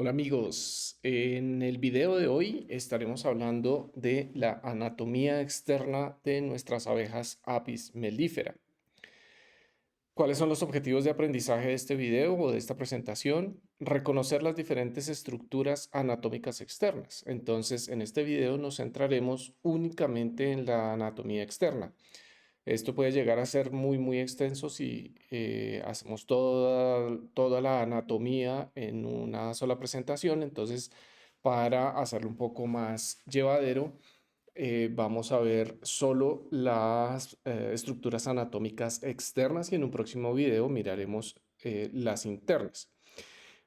Hola amigos, en el video de hoy estaremos hablando de la anatomía externa de nuestras abejas Apis mellifera. ¿Cuáles son los objetivos de aprendizaje de este video o de esta presentación? Reconocer las diferentes estructuras anatómicas externas. Entonces, en este video nos centraremos únicamente en la anatomía externa. Esto puede llegar a ser muy extenso si hacemos toda la anatomía en una sola presentación. Entonces, para hacerlo un poco más llevadero, vamos a ver solo las estructuras anatómicas externas y en un próximo video miraremos las internas.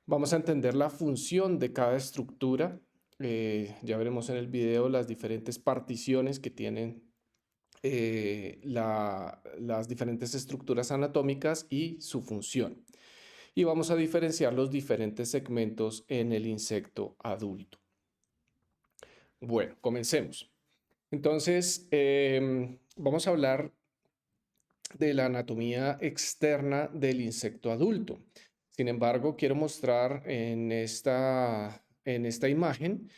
Vamos a entender la función de cada estructura. Ya veremos en el video las diferentes particiones que tienen las diferentes estructuras anatómicas y su función. Y vamos a diferenciar los diferentes segmentos en el insecto adulto. Bueno, comencemos. Entonces, vamos a hablar de la anatomía externa del insecto adulto. Sin embargo, quiero mostrar en esta imagen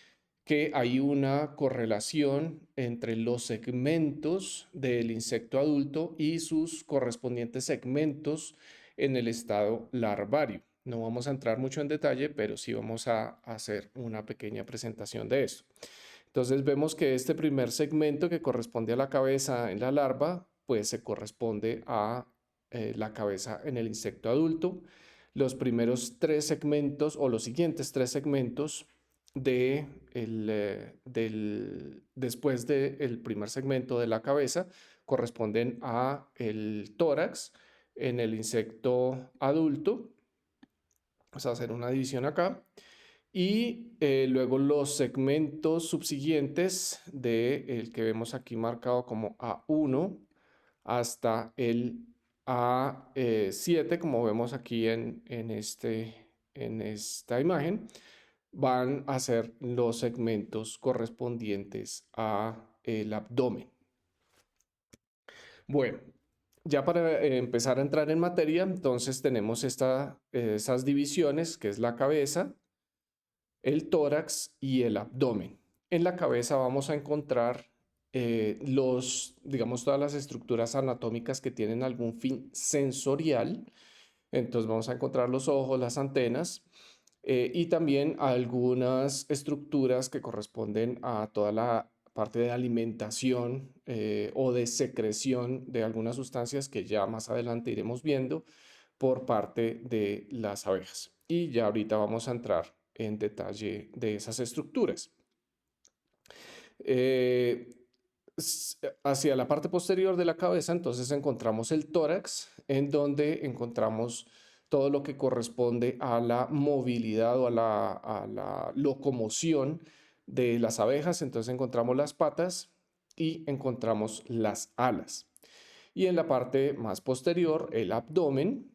que hay una correlación entre los segmentos del insecto adulto y sus correspondientes segmentos en el estado larvario. No vamos a entrar mucho en detalle, pero sí vamos a hacer una pequeña presentación de esto. Entonces vemos que este primer segmento que corresponde a la cabeza en la larva, pues se corresponde a la cabeza en el insecto adulto. Los primeros tres segmentos o los siguientes tres segmentos después del primer segmento de la cabeza corresponden a el tórax en el insecto adulto. Vamos a hacer una división acá. Y luego los segmentos subsiguientes del que vemos aquí marcado como A1 hasta el A7, como vemos aquí en esta imagen, van a ser los segmentos correspondientes a el abdomen. Bueno, ya para empezar a entrar en materia, entonces tenemos esas divisiones, que es la cabeza, el tórax y el abdomen. En la cabeza vamos a encontrar digamos, todas las estructuras anatómicas que tienen algún fin sensorial. Entonces vamos a encontrar los ojos, las antenas y también algunas estructuras que corresponden a toda la parte de alimentación o de secreción de algunas sustancias que ya más adelante iremos viendo por parte de las abejas. Y ya ahorita vamos a entrar en detalle de esas estructuras. Eh, Hacia la parte posterior de la cabeza, entonces encontramos el tórax, en donde encontramos todo lo que corresponde a la movilidad o a la locomoción de las abejas. Entonces encontramos las patas y encontramos las alas. Y en la parte más posterior, el abdomen,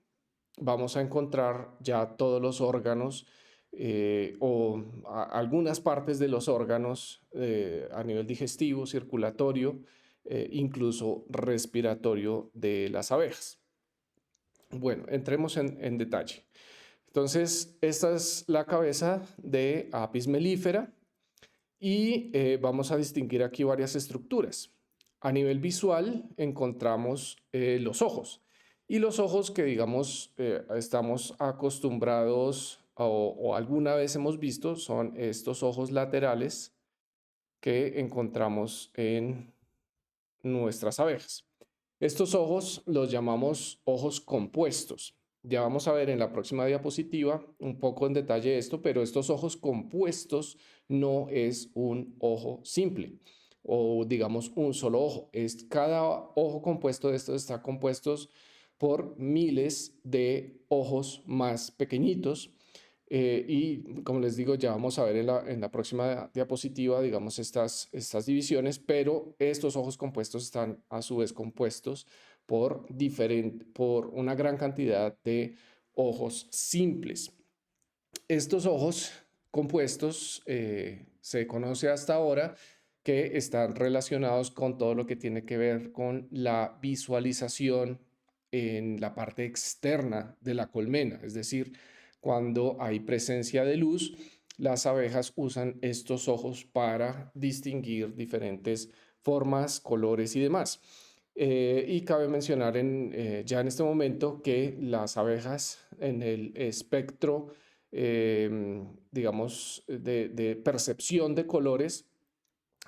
vamos a encontrar ya todos los órganos algunas partes de los órganos a nivel digestivo, circulatorio, incluso respiratorio de las abejas. Bueno, entremos en detalle. Entonces, esta es la cabeza de Apis mellifera y vamos a distinguir aquí varias estructuras. A nivel visual encontramos los ojos. Y los ojos que, digamos, estamos acostumbrados o alguna vez hemos visto son estos ojos laterales que encontramos en nuestras abejas. Estos ojos los llamamos ojos compuestos. Ya vamos a ver en la próxima diapositiva un poco en detalle esto, pero estos ojos compuestos no es un ojo simple o digamos un solo ojo. Cada ojo compuesto de estos está compuestos por miles de ojos más pequeñitos. Y como les digo, ya vamos a ver en la próxima diapositiva, digamos, estas divisiones, pero estos ojos compuestos están a su vez compuestos por una gran cantidad de ojos simples. Estos ojos compuestos se conoce hasta ahora que están relacionados con todo lo que tiene que ver con la visualización en la parte externa de la colmena, es decir, cuando hay presencia de luz, las abejas usan estos ojos para distinguir diferentes formas, colores y demás. Y cabe mencionar ya en este momento que las abejas en el espectro, digamos, de percepción de colores,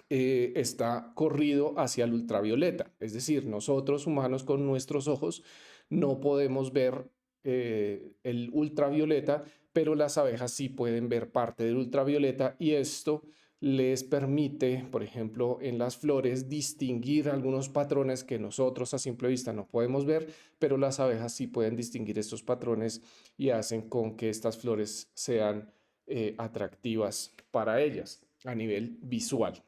está corrido hacia el ultravioleta. Es decir, nosotros humanos con nuestros ojos no podemos ver el ultravioleta, pero las abejas sí pueden ver parte del ultravioleta y esto les permite, por ejemplo, en las flores distinguir algunos patrones que nosotros a simple vista no podemos ver, pero las abejas sí pueden distinguir estos patrones y hacen con que estas flores sean atractivas para ellas a nivel visual.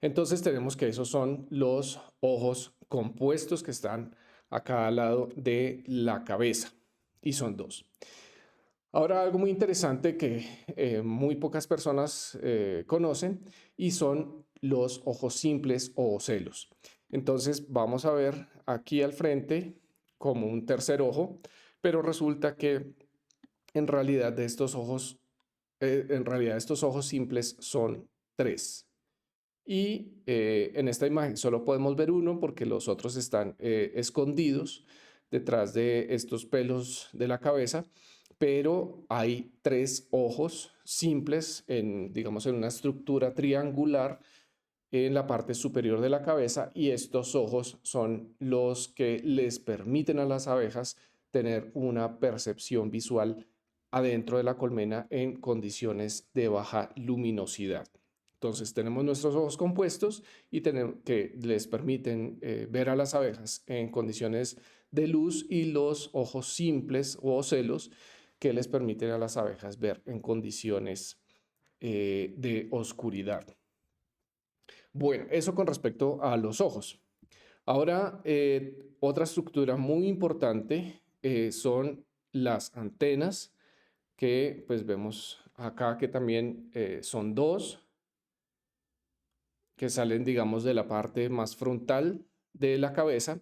Entonces tenemos que esos son los ojos compuestos que están a cada lado de la cabeza y son dos. Ahora algo muy interesante que muy pocas personas conocen y son los ojos simples o ocelos. Entonces vamos a ver aquí al frente como un tercer ojo, pero resulta que en realidad de estos ojos, estos ojos simples son tres. Y en esta imagen solo podemos ver uno porque los otros están escondidos detrás de estos pelos de la cabeza, pero hay tres ojos simples digamos, en una estructura triangular en la parte superior de la cabeza y estos ojos son los que les permiten a las abejas tener una percepción visual adentro de la colmena en condiciones de baja luminosidad. Entonces tenemos nuestros ojos compuestos y que les permiten ver a las abejas en condiciones de luz y los ojos simples o ocelos que les permiten a las abejas ver en condiciones de oscuridad. Bueno, eso con respecto a los ojos. Ahora, otra estructura muy importante son las antenas que pues vemos acá que también son dos que salen, digamos, de la parte más frontal de la cabeza.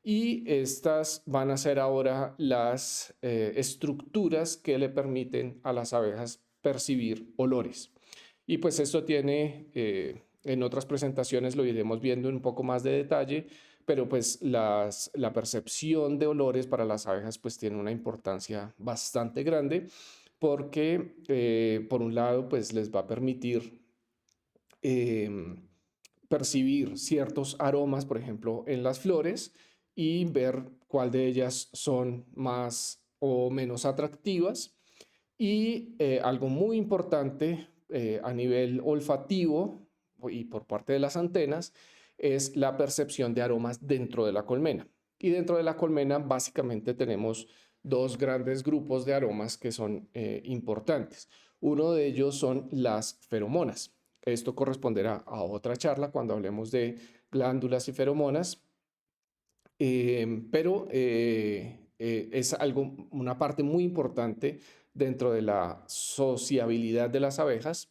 Y estas van a ser ahora las estructuras que le permiten a las abejas percibir olores. Y pues esto tiene, en otras presentaciones lo iremos viendo en un poco más de detalle, pero pues la percepción de olores para las abejas pues tiene una importancia bastante grande porque por un lado pues les va a permitir em, percibir ciertos aromas, por ejemplo, en las flores y ver cuál de ellas son más o menos atractivas. Y algo muy importante a nivel olfativo y por parte de las antenas es la percepción de aromas dentro de la colmena. Y dentro de la colmena básicamente tenemos dos grandes grupos de aromas que son importantes. Uno de ellos son las feromonas. Esto corresponderá a otra charla cuando hablemos de glándulas y feromonas, pero es una parte muy importante dentro de la sociabilidad de las abejas,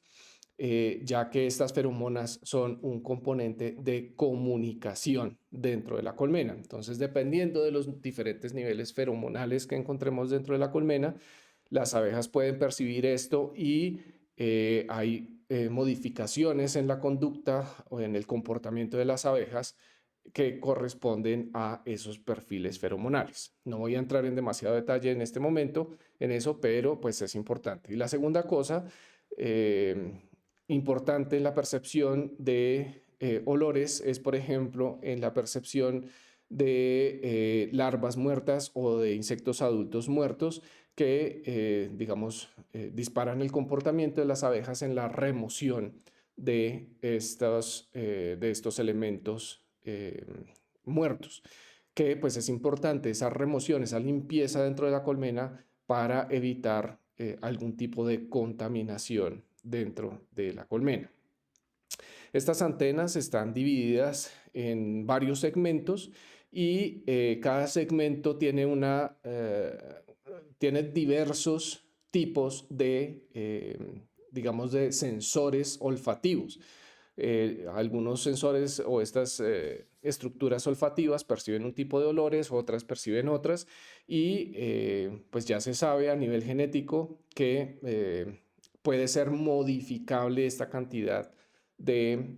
ya que estas feromonas son un componente de comunicación dentro de la colmena. Entonces, dependiendo de los diferentes niveles feromonales que encontremos dentro de la colmena, las abejas pueden percibir esto y hay modificaciones en la conducta o en el comportamiento de las abejas que corresponden a esos perfiles feromonales. No voy a entrar en demasiado detalle en este momento en eso, pero pues es importante. Y la segunda cosa importante en la percepción de olores es, por ejemplo, en la percepción de larvas muertas o de insectos adultos muertos que, digamos, disparan el comportamiento de las abejas en la remoción de estos elementos muertos, que pues es importante esa remoción, esa limpieza dentro de la colmena para evitar algún tipo de contaminación dentro de la colmena. Estas antenas están divididas en varios segmentos y cada segmento tiene diversos tipos de, digamos, de sensores olfativos. Algunos sensores o estas estructuras olfativas perciben un tipo de olores, otras perciben otras, y pues ya se sabe a nivel genético que puede ser modificable esta cantidad de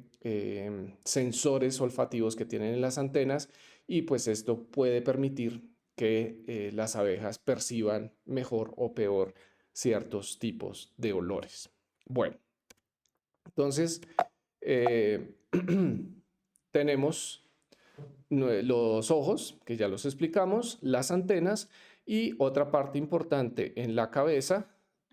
sensores olfativos que tienen en las antenas, y pues esto puede permitir que las abejas perciban mejor o peor ciertos tipos de olores. Bueno, entonces tenemos los ojos, que ya los explicamos, las antenas, y otra parte importante en la cabeza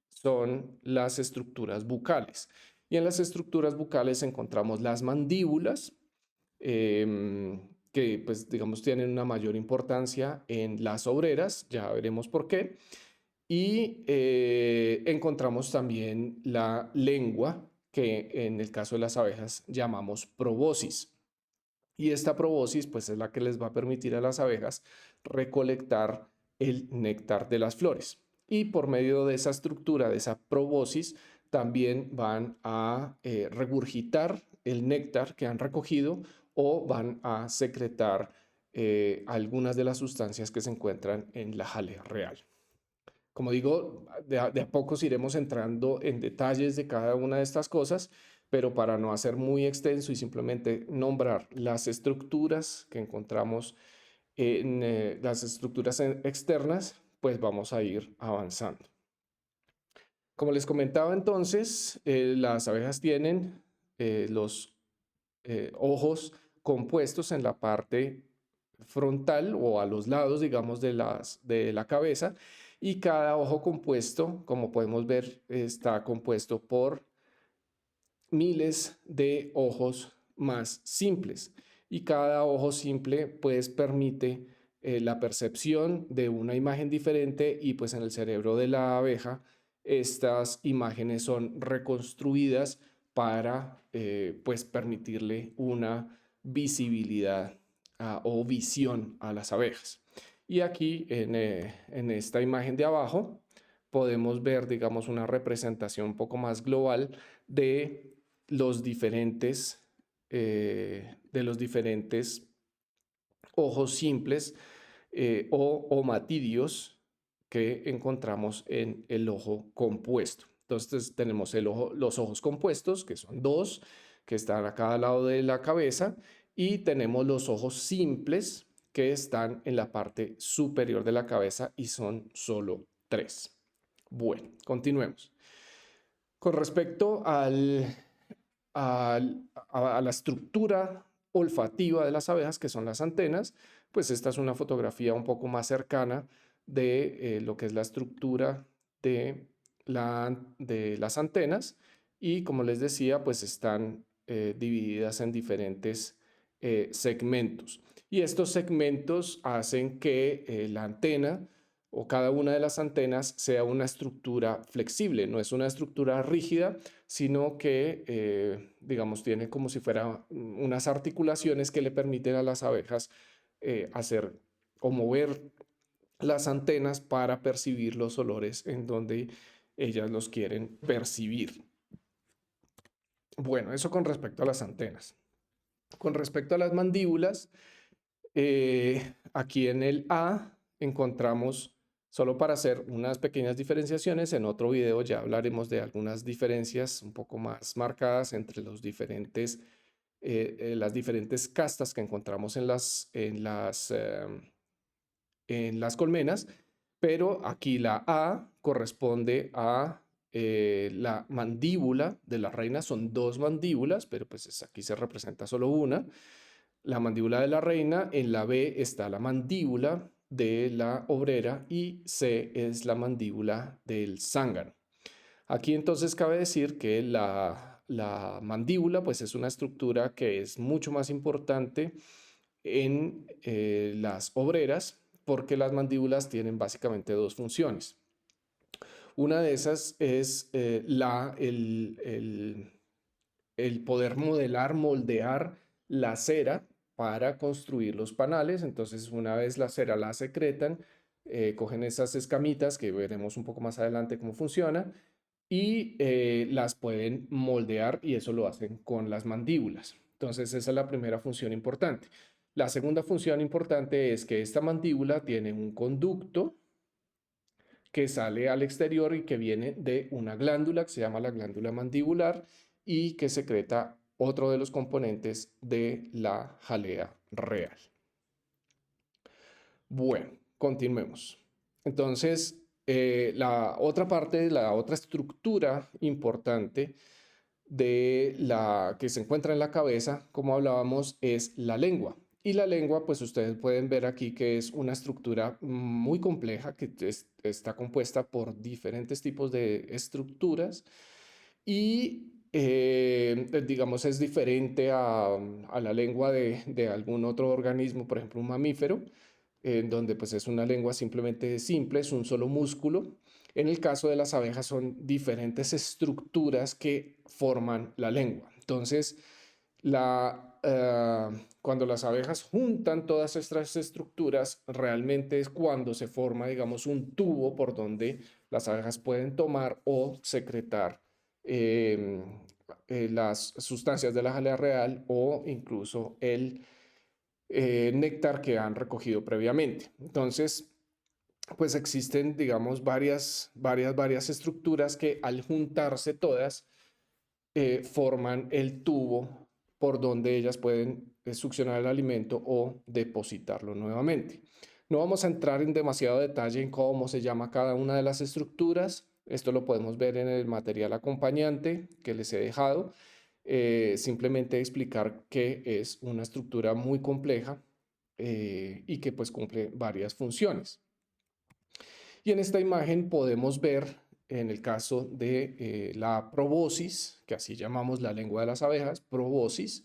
son las estructuras bucales. Y en las estructuras bucales encontramos las mandíbulas, que pues digamos tienen una mayor importancia en las obreras, ya veremos por qué. Y encontramos también la lengua, que en el caso de las abejas llamamos proboscis. Y esta proboscis pues es la que les va a permitir a las abejas recolectar el néctar de las flores. Y por medio de esa estructura, de esa proboscis, también van a regurgitar el néctar que han recogido, o van a secretar algunas de las sustancias que se encuentran en la jalea real. Como digo, de a pocos iremos entrando en detalles de cada una de estas cosas, pero para no hacer muy extenso y simplemente nombrar las estructuras que encontramos en las estructuras externas, pues vamos a ir avanzando. Como les comentaba entonces, las abejas tienen los ojos compuestos en la parte frontal o a los lados, digamos, de la cabeza, y cada ojo compuesto, como podemos ver, está compuesto por miles de ojos más simples, y cada ojo simple pues permite la percepción de una imagen diferente, y pues en el cerebro de la abeja estas imágenes son reconstruidas para pues permitirle una visibilidad o visión a las abejas. Y aquí en esta imagen de abajo podemos ver, digamos, una representación un poco más global de los diferentes, ojos simples o matidios que encontramos en el ojo compuesto. Entonces tenemos los ojos compuestos, que son dos, que están a cada lado de la cabeza, y tenemos los ojos simples, que están en la parte superior de la cabeza, y son solo tres. Bueno, continuemos. Con respecto a la estructura olfativa de las abejas, que son las antenas, pues esta es una fotografía un poco más cercana de lo que es la estructura de las antenas, y como les decía, pues están divididas en diferentes segmentos. Y estos segmentos hacen que la antena o cada una de las antenas sea una estructura flexible, no es una estructura rígida, sino que, digamos, tiene como si fuera unas articulaciones que le permiten a las abejas hacer o mover las antenas para percibir los olores en donde ellas los quieren percibir. Bueno, eso con respecto a las antenas. Con respecto a las mandíbulas, aquí en el A encontramos, solo para hacer unas pequeñas diferenciaciones, en otro video ya hablaremos de algunas diferencias un poco más marcadas entre las diferentes castas que encontramos en las colmenas, pero aquí la A corresponde a la mandíbula de la reina. Son dos mandíbulas, pero pues aquí se representa solo una. La mandíbula de la reina. En la B está la mandíbula de la obrera, y C es la mandíbula del zángano. Aquí entonces cabe decir que la mandíbula pues es una estructura que es mucho más importante en las obreras, porque las mandíbulas tienen básicamente dos funciones. Una de esas es el poder modelar, moldear la cera para construir los panales. Entonces, una vez la cera la secretan, cogen esas escamitas, que veremos un poco más adelante cómo funciona, y las pueden moldear y eso lo hacen con las mandíbulas. Entonces esa es la primera función importante. La segunda función importante es que esta mandíbula tiene un conducto que sale al exterior y que viene de una glándula que se llama la glándula mandibular y que secreta otro de los componentes de la jalea real. Bueno, continuemos. Entonces, la otra parte, la otra estructura importante de la que se encuentra en la cabeza, como hablábamos, es la lengua. Y la lengua, pues ustedes pueden ver aquí que es una estructura muy compleja que está compuesta por diferentes tipos de estructuras y digamos es diferente a la lengua de algún otro organismo, por ejemplo un mamífero, en donde pues es una lengua simplemente simple, es un solo músculo. En el caso de las abejas son diferentes estructuras que forman la lengua. Entonces, cuando las abejas juntan todas estas estructuras, realmente es cuando se forma, digamos, un tubo por donde las abejas pueden tomar o secretar eh, las sustancias de la jalea real o incluso el néctar que han recogido previamente. Entonces, pues existen, digamos, varias estructuras que al juntarse todas forman el tubo por donde ellas pueden succionar el alimento o depositarlo nuevamente. No vamos a entrar en demasiado detalle en cómo se llama cada una de las estructuras. Esto lo podemos ver en el material acompañante que les he dejado. Simplemente explicar que es una estructura muy compleja y que pues cumple varias funciones. Y en esta imagen podemos ver, en el caso de la proboscis, que así llamamos la lengua de las abejas, proboscis,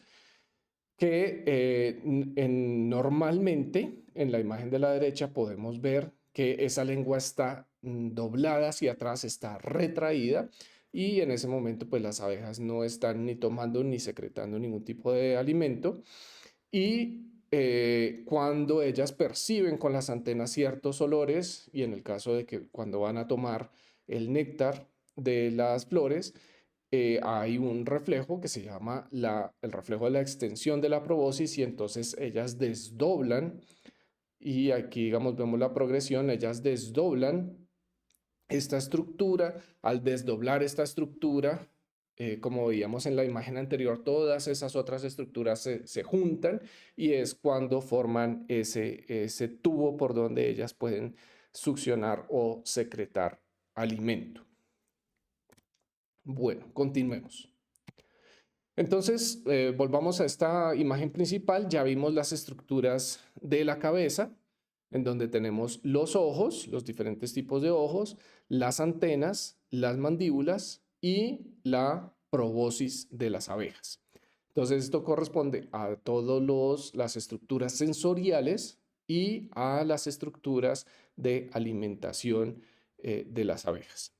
que normalmente en la imagen de la derecha podemos ver que esa lengua está doblada hacia atrás, está retraída y en ese momento pues las abejas no están ni tomando ni secretando ningún tipo de alimento y cuando ellas perciben con las antenas ciertos olores y en el caso de que cuando van a tomar el néctar de las flores, hay un reflejo que se llama el reflejo de la extensión de la probóscis y entonces ellas desdoblan y aquí digamos vemos la progresión, ellas desdoblan esta estructura, al desdoblar esta estructura, como veíamos en la imagen anterior, todas esas otras estructuras se juntan y es cuando forman ese tubo por donde ellas pueden succionar o secretar alimento. Bueno, continuemos. Entonces, volvamos a esta imagen principal. Ya vimos las estructuras de la cabeza, en donde tenemos los ojos, los diferentes tipos de ojos, las antenas, las mandíbulas y la probóscis de las abejas. Entonces, esto corresponde a todas las estructuras sensoriales y a las estructuras de alimentación de las abejas.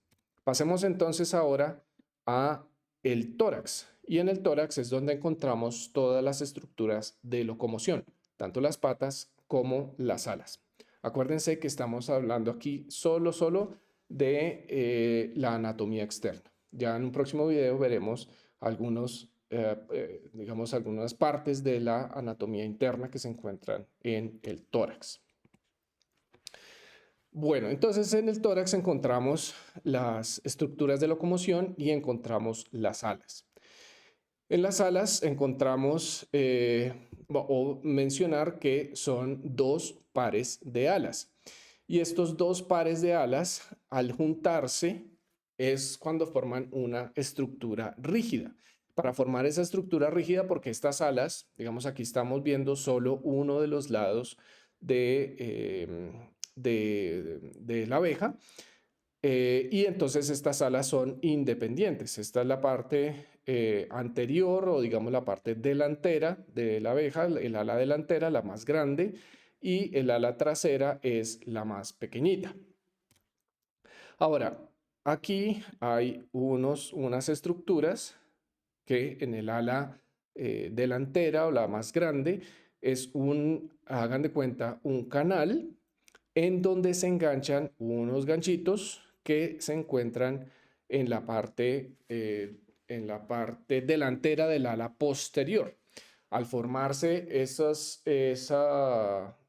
Pasemos entonces ahora a el tórax. Y en el tórax es donde encontramos todas las estructuras de locomoción, tanto las patas como las alas. Acuérdense que estamos hablando aquí solo de la anatomía externa. Ya en un próximo video veremos digamos, algunas partes de la anatomía interna que se encuentran en el tórax. Bueno, entonces en el tórax encontramos las estructuras de locomoción y encontramos las alas. En las alas encontramos o mencionar que son dos pares de alas. Y estos dos pares de alas, al juntarse, es cuando forman una estructura rígida. Para formar esa estructura rígida, porque estas alas, digamos aquí estamos viendo solo uno de los lados de la abeja, y entonces estas alas son independientes. Esta es la parte anterior o digamos la parte delantera de la abeja, el ala delantera, la más grande, y el ala trasera es la más pequeñita. Ahora, aquí hay unas estructuras que en el ala delantera o la más grande es hagan de cuenta, un canal en donde se enganchan unos ganchitos que se encuentran en la parte delantera del ala posterior. Al formarse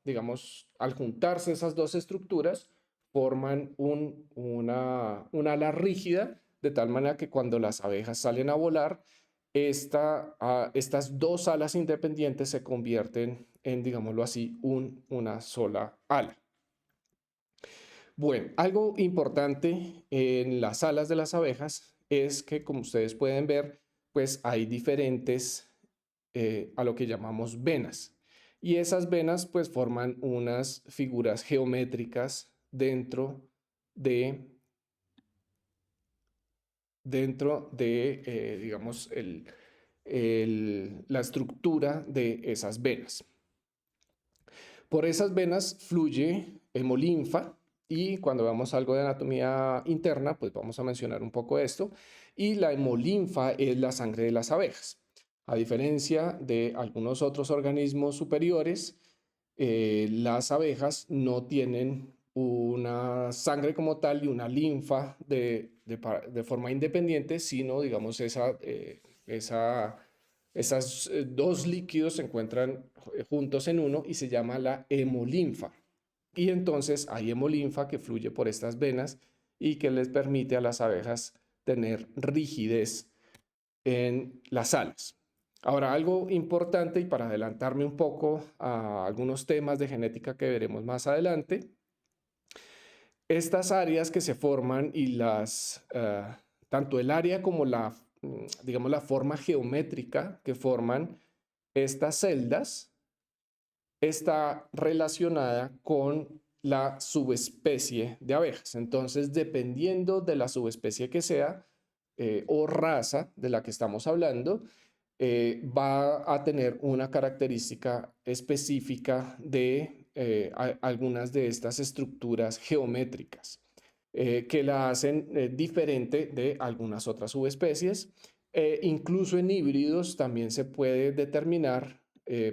digamos, al juntarse esas dos estructuras, forman un ala rígida, de tal manera que cuando las abejas salen a volar, estas dos alas independientes se convierten en, digámoslo así, una sola ala. Bueno, algo importante en las alas de las abejas es que, como ustedes pueden ver, pues hay diferentes, a lo que llamamos venas. Y esas venas pues forman unas figuras geométricas dentro de digamos, la estructura de esas venas. Por esas venas fluye hemolinfa y cuando veamos algo de anatomía interna, pues vamos a mencionar un poco esto. Y la hemolinfa es la sangre de las abejas. A diferencia de algunos otros organismos superiores, las abejas no tienen una sangre como tal y una linfa de forma independiente, sino, digamos, esas dos líquidos se encuentran juntos en uno y se llama la hemolinfa. Y entonces hay hemolinfa que fluye por estas venas y que les permite a las abejas tener rigidez en las alas. Ahora, algo importante y para adelantarme un poco a algunos temas de genética que veremos más adelante, estas áreas que se forman y tanto el área como digamos, la forma geométrica que forman estas celdas está relacionada con la subespecie de abejas. Entonces, dependiendo de la subespecie que sea o raza de la que estamos hablando, va a tener una característica específica de algunas de estas estructuras geométricas que la hacen diferente de algunas otras subespecies. Incluso en híbridos también se puede determinar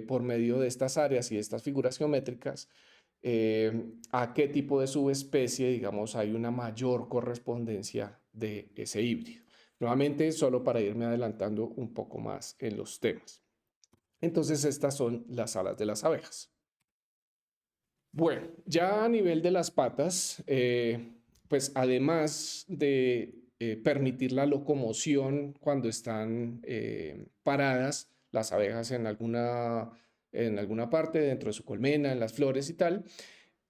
por medio de estas áreas y estas figuras geométricas a qué tipo de subespecie, digamos, hay una mayor correspondencia de ese híbrido. Nuevamente, solo para irme adelantando un poco más en los temas. Entonces, estas son las alas de las abejas. Bueno, ya a nivel de las patas, pues además de permitir la locomoción cuando están paradas las abejas en alguna parte dentro de su colmena, en las flores y tal,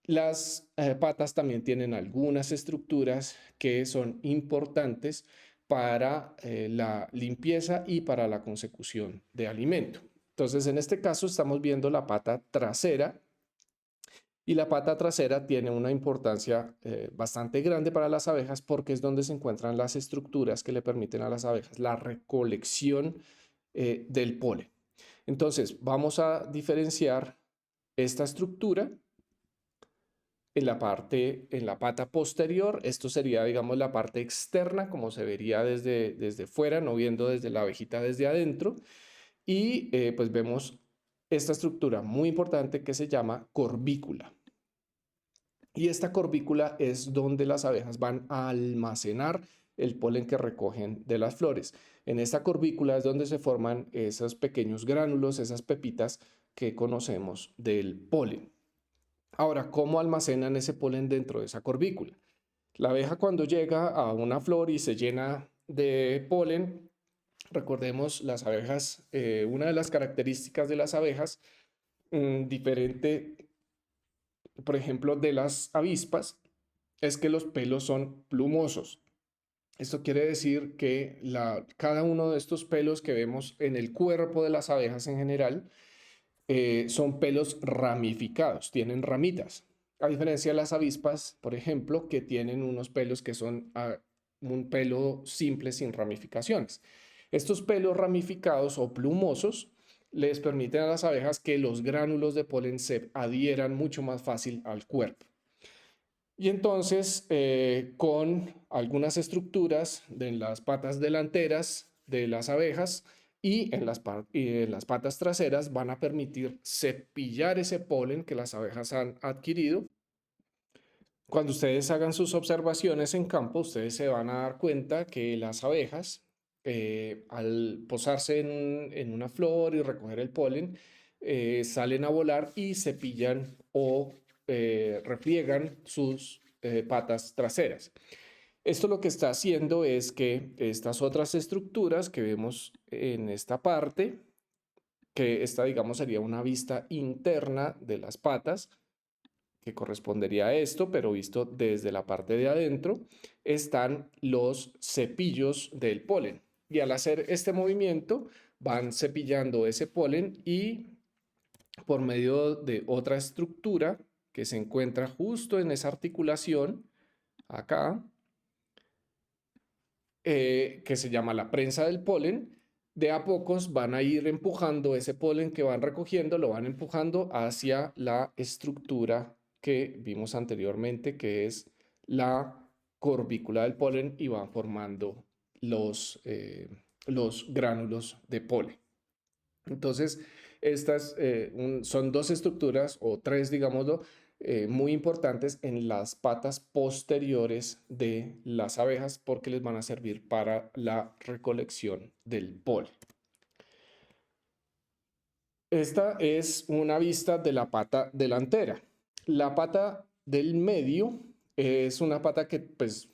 las patas también tienen algunas estructuras que son importantes para la limpieza y para la consecución de alimento. Entonces, en este caso estamos viendo la pata trasera y la pata trasera tiene una importancia bastante grande para las abejas porque es donde se encuentran las estructuras que le permiten a las abejas la recolección del polen. Entonces, vamos a diferenciar esta estructura en la pata posterior. Esto sería, digamos, la parte externa, como se vería desde fuera, no viendo desde la abejita desde adentro. Y pues vemos esta estructura muy importante que se llama corbícula. Y esta corbícula es donde las abejas van a almacenar el polen que recogen de las flores. En esta corbícula es donde se forman esos pequeños gránulos, esas pepitas que conocemos del polen. Ahora, ¿cómo almacenan ese polen dentro de esa corbícula? La abeja cuando llega a una flor y se llena de polen, recordemos las abejas, una de las características de las abejas, diferente, por ejemplo, de las avispas, es que los pelos son plumosos. Esto quiere decir que cada uno de estos pelos que vemos en el cuerpo de las abejas en general son pelos ramificados, tienen ramitas. A diferencia de las avispas, por ejemplo, que tienen unos pelos que son un pelo simple sin ramificaciones. Estos pelos ramificados o plumosos les permiten a las abejas que los gránulos de polen se adhieran mucho más fácil al cuerpo. Y entonces, con algunas estructuras en las patas delanteras de las abejas y en las patas traseras van a permitir cepillar ese polen que las abejas han adquirido Cuando ustedes hagan sus observaciones en campo, ustedes se van a dar cuenta que las abejas, al posarse en una flor y recoger el polen, salen a volar y cepillan o repliegan sus patas traseras. Esto lo que está haciendo es que estas otras estructuras que vemos en esta parte, que esta, digamos, sería una vista interna de las patas, que correspondería a esto, pero visto desde la parte de adentro, están los cepillos del polen. Y al hacer este movimiento, van cepillando ese polen y por medio de otra estructura que se encuentra justo en esa articulación, acá, que se llama la prensa del polen, de a pocos van a ir empujando ese polen que van recogiendo, lo van empujando hacia la estructura que vimos anteriormente, que es la corbícula del polen, y van formando los gránulos de polen. Entonces, estas son dos estructuras o tres, digámoslo, muy importantes en las patas posteriores de las abejas porque les van a servir para la recolección del polen. Esta es una vista de la pata delantera. La pata del medio es una pata que pues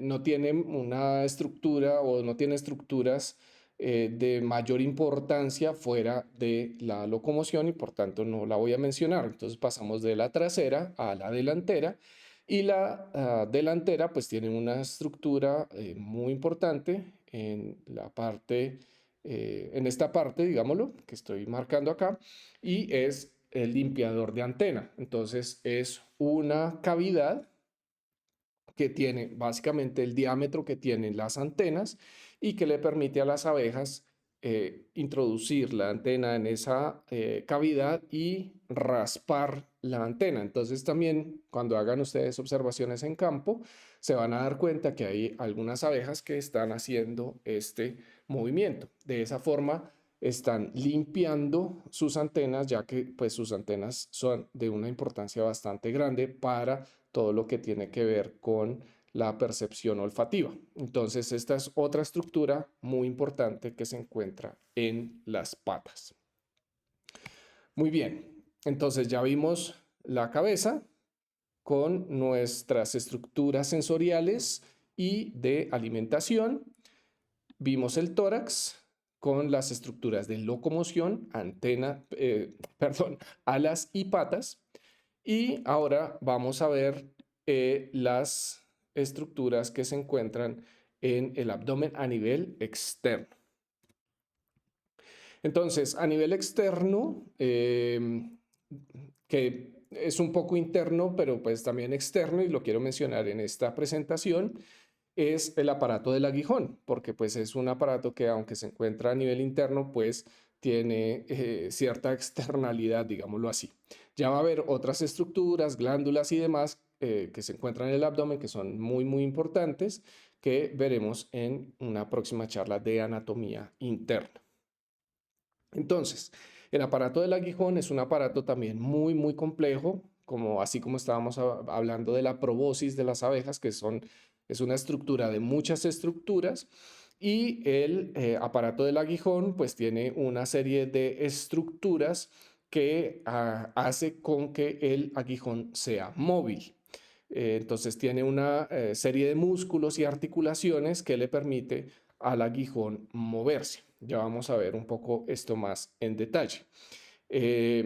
no tiene una estructura o no tiene estructuras de mayor importancia fuera de la locomoción y por tanto no la voy a mencionar. Entonces pasamos de la trasera a la delantera y la delantera pues tiene una estructura muy importante en la parte en esta parte, digámoslo, que estoy marcando acá, y es el limpiador de antena. Entonces es una cavidad que tiene básicamente el diámetro que tienen las antenas y que le permite a las abejas introducir la antena en esa cavidad y raspar la antena. Entonces también cuando hagan ustedes observaciones en campo, se van a dar cuenta que hay algunas abejas que están haciendo este movimiento. De esa forma están limpiando sus antenas, ya que pues sus antenas son de una importancia bastante grande para todo lo que tiene que ver con la percepción olfativa. Entonces, esta es otra estructura muy importante que se encuentra en las patas. Muy bien, entonces ya vimos la cabeza con nuestras estructuras sensoriales y de alimentación. Vimos el tórax con las estructuras de locomoción, perdón, alas y patas. Y ahora vamos a ver las estructuras que se encuentran en el abdomen a nivel externo. Entonces, a nivel externo, que es un poco interno, pero pues también externo, y lo quiero mencionar en esta presentación, es el aparato del aguijón, porque pues es un aparato que aunque se encuentra a nivel interno, pues tiene cierta externalidad, digámoslo así. Ya va a haber otras estructuras, glándulas y demás que se encuentran en el abdomen que son muy, muy importantes, que veremos en una próxima charla de anatomía interna. Entonces, el aparato del aguijón es un aparato también muy, muy complejo, así como estábamos hablando de la probosis de las abejas, es una estructura de muchas estructuras, y el aparato del aguijón pues tiene una serie de estructuras que hace con que el aguijón sea móvil. Entonces tiene una serie de músculos y articulaciones que le permite al aguijón moverse. Ya vamos a ver un poco esto más en detalle.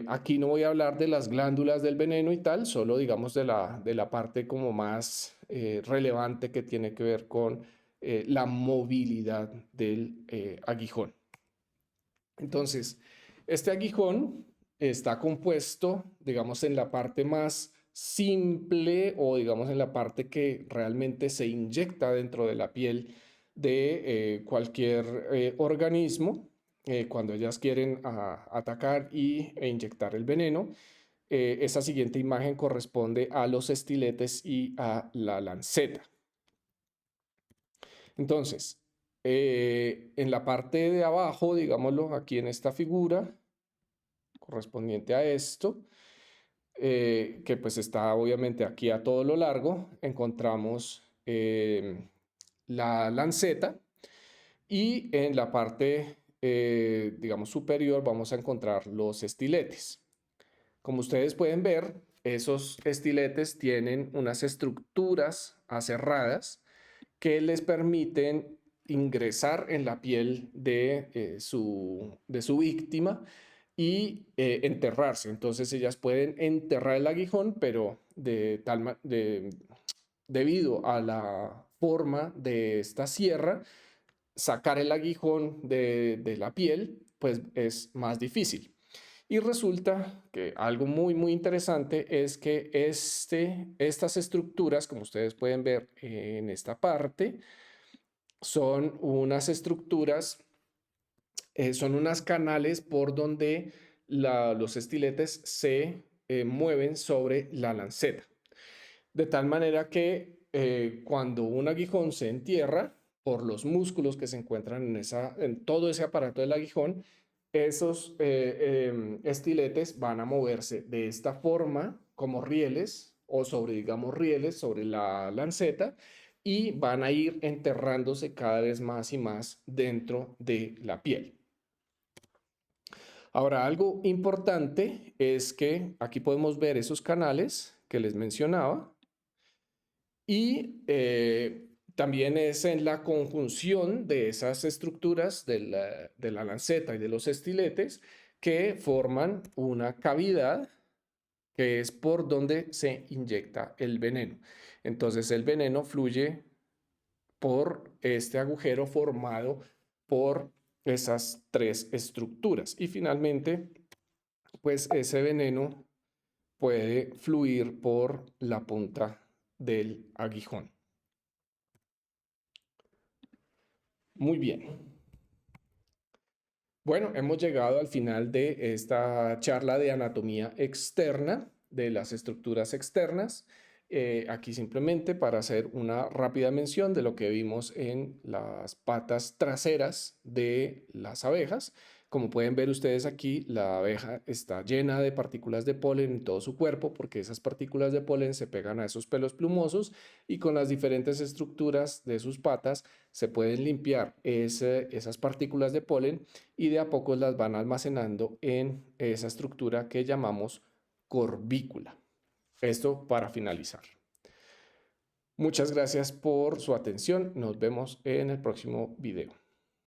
Aquí no voy a hablar de las glándulas del veneno y tal, solo digamos de la parte como más relevante que tiene que ver con la movilidad del aguijón. Entonces, este aguijón está compuesto, digamos, en la parte más simple o digamos en la parte que realmente se inyecta dentro de la piel de cualquier organismo cuando ellas quieren atacar e inyectar el veneno. Esa siguiente imagen corresponde a los estiletes y a la lanceta. Entonces, en la parte de abajo, digámoslo aquí en esta figura, correspondiente a esto, que pues está obviamente aquí a todo lo largo. Encontramos la lanceta y en la parte, digamos, superior vamos a encontrar los estiletes. Como ustedes pueden ver, esos estiletes tienen unas estructuras aserradas que les permiten ingresar en la piel de su víctima y enterrarse. Entonces ellas pueden enterrar el aguijón, pero debido a la forma de esta sierra, sacar el aguijón de la piel, pues es más difícil. Y resulta que algo muy interesante es que estas estructuras, como ustedes pueden ver en esta parte, son unas estructuras, son unas canales por donde los estiletes se mueven sobre la lanceta. De tal manera que cuando un aguijón se entierra, por los músculos que se encuentran en todo ese aparato del aguijón, esos estiletes van a moverse de esta forma como rieles o sobre, digamos, rieles sobre la lanceta y van a ir enterrándose cada vez más y más dentro de la piel. Ahora, algo importante es que aquí podemos ver esos canales que les mencionaba y también es en la conjunción de esas estructuras de la lanceta y de los estiletes que forman una cavidad que es por donde se inyecta el veneno. Entonces el veneno fluye por este agujero formado por esas tres estructuras. Y finalmente, pues ese veneno puede fluir por la punta del aguijón. Muy bien. Bueno, hemos llegado al final de esta charla de anatomía externa, de las estructuras externas. Aquí simplemente para hacer una rápida mención de lo que vimos en las patas traseras de las abejas. Como pueden ver ustedes aquí, la abeja está llena de partículas de polen en todo su cuerpo porque esas partículas de polen se pegan a esos pelos plumosos y con las diferentes estructuras de sus patas se pueden limpiar esas partículas de polen y de a poco las van almacenando en esa estructura que llamamos corbícula. Esto para finalizar. Muchas gracias por su atención. Nos vemos en el próximo video.